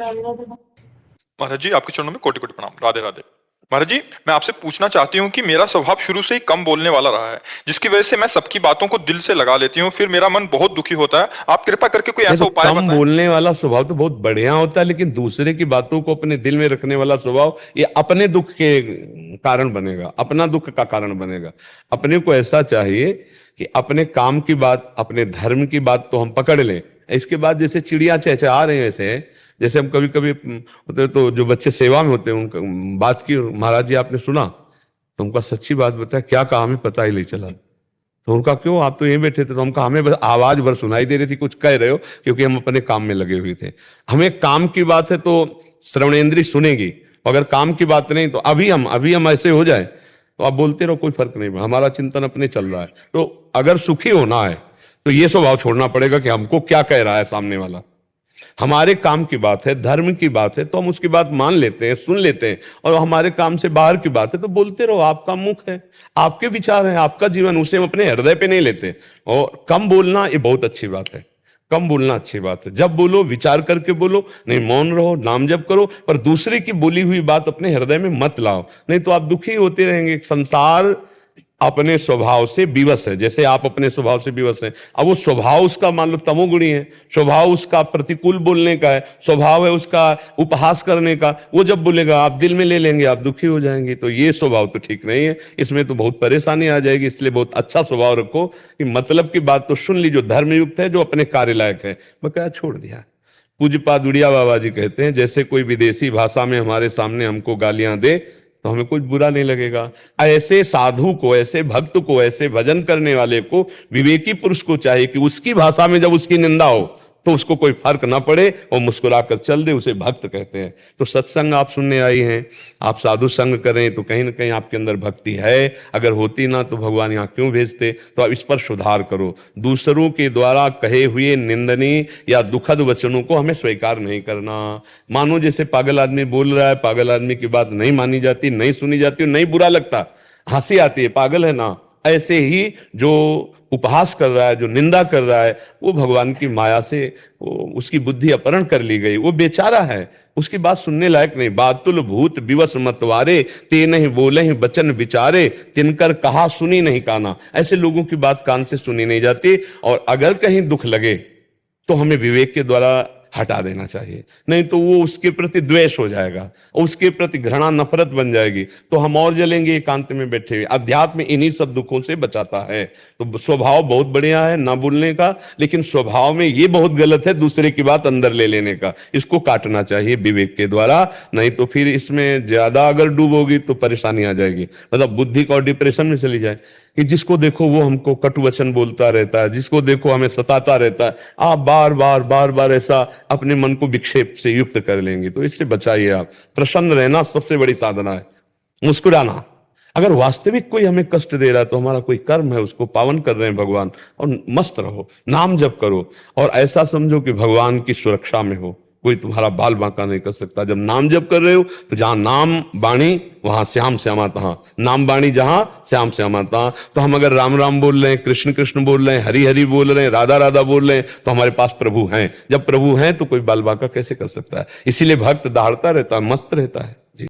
महाराज जी, आपके चरणों में कोटि कोटि प्रणाम। राधे राधे। महाराज जी, मैं आपसे पूछना चाहती हूँ कि मेरा स्वभाव शुरू से ही कम बोलने वाला रहा है, जिसकी वजह से मैं सबकी बातों को दिल से लगा लेती हूँ, फिर मेरा मन बहुत दुखी होता है। आप कृपा करके कोई नहीं ऐसा तो उपाय कम बताएं। बोलने वाला स्वभाव तो बहुत बढ़िया होता है, लेकिन दूसरे की बातों को अपने दिल में रखने वाला स्वभाव ये अपने दुख के कारण बनेगा, अपना दुख का कारण बनेगा। अपने को ऐसा चाहिए कि अपने काम की बात, अपने धर्म की बात तो हम पकड़ लें, इसके बाद जैसे चिड़िया चहचहा रहे हैं ऐसे, जैसे हम कभी कभी होते तो जो बच्चे सेवा में होते हैं उनका बात की, महाराज जी आपने सुना, तो उनका सच्ची बात बताया, क्या कहा हमें पता ही नहीं चला। तो उनका क्यों, आप तो यहीं बैठे थे। तो हम कहा हमें बस आवाज भर सुनाई दे रही थी कुछ कह रहे हो, क्योंकि हम अपने काम में लगे हुए थे। हमें काम की बात है तो श्रवणेंद्रिय सुनेगी, अगर काम की बात नहीं तो अभी हम ऐसे हो जाए तो आप बोलते रहो, कोई फर्क नहीं, हमारा चिंतन अपने चल रहा है। तो अगर सुखी होना है तो ये स्वभाव छोड़ना पड़ेगा कि हमको क्या कह रहा है सामने वाला। हमारे काम की बात है, धर्म की बात है, तो हम उसकी बात मान लेते हैं, सुन लेते हैं। और हमारे काम से बाहर की बात है तो बोलते रहो, आपका मुख है, आपके विचार है, आपका जीवन, उसे हम अपने हृदय पे नहीं लेते। और कम बोलना ये बहुत अच्छी बात है, कम बोलना अच्छी बात है। जब बोलो विचार करके बोलो, नहीं मौन रहो, नाम जप करो, पर दूसरे की बोली हुई बात अपने हृदय में मत लाओ, नहीं तो आप दुखी होते रहेंगे। संसार अपने स्वभाव से विवश है, जैसे आप अपने स्वभाव से विवश हैं। अब वो स्वभाव उसका मान लो तमोगुणी है, स्वभाव उसका प्रतिकूल बोलने का है, स्वभाव है उसका उपहास करने का, वो जब बोलेगा आप दिल में ले लेंगे, आप दुखी हो जाएंगे। तो ये स्वभाव तो ठीक नहीं है, इसमें तो बहुत परेशानी आ जाएगी। इसलिए बहुत अच्छा स्वभाव रखो कि मतलब की बात तो सुन ली, जो धर्मयुक्त है, जो अपने कार्य लायक है, बकाया छोड़ दिया। पूज्यपाद उड़िया बाबा जी कहते हैं, जैसे कोई विदेशी भाषा में हमारे सामने हमको गालियां दे तो हमें कुछ बुरा नहीं लगेगा। ऐसे साधु को, ऐसे भक्त को, ऐसे भजन करने वाले को, विवेकी पुरुष को चाहिए कि उसकी भाषा में जब उसकी निंदा हो तो उसको कोई फर्क ना पड़े और मुस्कुराकर चल दे, उसे भक्त कहते हैं। तो सत्संग आप सुनने आई हैं, आप साधु संग करें तो कहीं ना कहीं आपके अंदर भक्ति है। अगर होती ना तो भगवान यहाँ क्यों भेजते। तो आप इस पर सुधार करो। दूसरों के द्वारा कहे हुए निंदनीय या दुखद वचनों को हमें स्वीकार नहीं करना। मानो जैसे पागल आदमी बोल रहा है, पागल आदमी की बात नहीं मानी जाती, नहीं सुनी जाती, नहीं बुरा लगता, हंसी आती है, पागल है ना। ऐसे ही जो उपहास कर रहा है, जो निंदा कर रहा है, वो भगवान की माया से उसकी बुद्धि अपहरण कर ली गई, वो बेचारा है, उसकी बात सुनने लायक नहीं। बातुल भूत विवश मतवारे, ते नहीं बोले ही बचन विचारे, तिनकर कहा सुनी नहीं काना। ऐसे लोगों की बात कान से सुनी नहीं जाती। और अगर कहीं दुख लगे तो हमें विवेक के द्वारा हटा देना चाहिए, नहीं तो वो उसके प्रति द्वेष हो जाएगा, उसके प्रति घृणा नफरत बन जाएगी, तो हम और जलेंगे एकांत में बैठे हुए। अध्यात्म इन्हीं सब दुखों से बचाता है। तो स्वभाव बहुत बढ़िया है ना बोलने का, लेकिन स्वभाव में ये बहुत गलत है दूसरे की बात अंदर ले लेने का। इसको काटना चाहिए विवेक के द्वारा, नहीं तो फिर इसमें ज्यादा अगर डूबोगी तो परेशानी आ जाएगी, मतलब बुद्धि का डिप्रेशन में चली जाए कि जिसको देखो वो हमको कटु वचन बोलता रहता है, जिसको देखो हमें सताता रहता है। आप बार बार ऐसा अपने मन को विक्षेप से युक्त कर लेंगे, तो इससे बचाइए आप। प्रसन्न रहना सबसे बड़ी साधना है, मुस्कुराना। अगर वास्तविक कोई हमें कष्ट दे रहा है तो हमारा कोई कर्म है, उसको पावन कर रहे हैं भगवान। और मस्त रहो, नाम जप करो, और ऐसा समझो कि भगवान की सुरक्षा में हो, कोई तुम्हारा बाल बांका नहीं कर सकता। जब नाम जप कर रहे हो तो जहां नाम बाणी वहां श्याम श्यामा तहां, नाम बाणी जहां श्याम श्यामा तहां। तो हम अगर राम राम बोल रहे हैं, कृष्ण कृष्ण बोल रहे हैं, हरि हरि बोल रहे हैं, राधा राधा बोल रहे हैं, तो हमारे पास प्रभु हैं। जब प्रभु हैं तो कोई बाल बांका कैसे कर सकता है। इसीलिए भक्त दहाड़ता रहता है, मस्त रहता है।